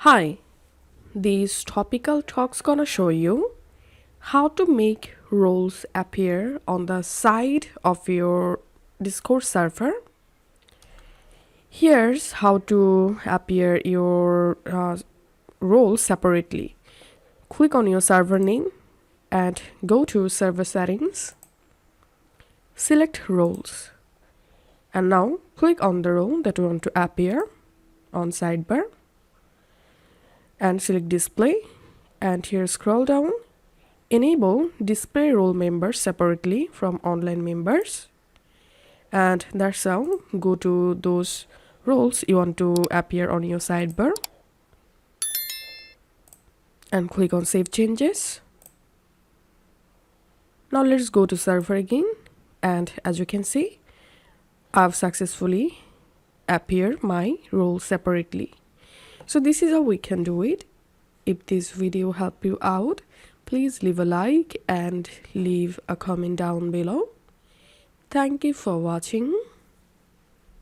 Hi, these topical talks gonna show you how to make roles appear on the side of your Discord server. Here's how to appear your role separately. Click on your server name and go to server settings. Select roles. And now click on the role that you want to appear on sidebar and select display, and here scroll down, enable display role members separately from online members, and that's how go to those roles you want to appear on your sidebar and click on save changes. Now let's go to server again, and as you can see I've successfully appeared my role separately. So this is how we can do it. If this video helped you out, please leave a like and leave a comment down below. Thank you for watching.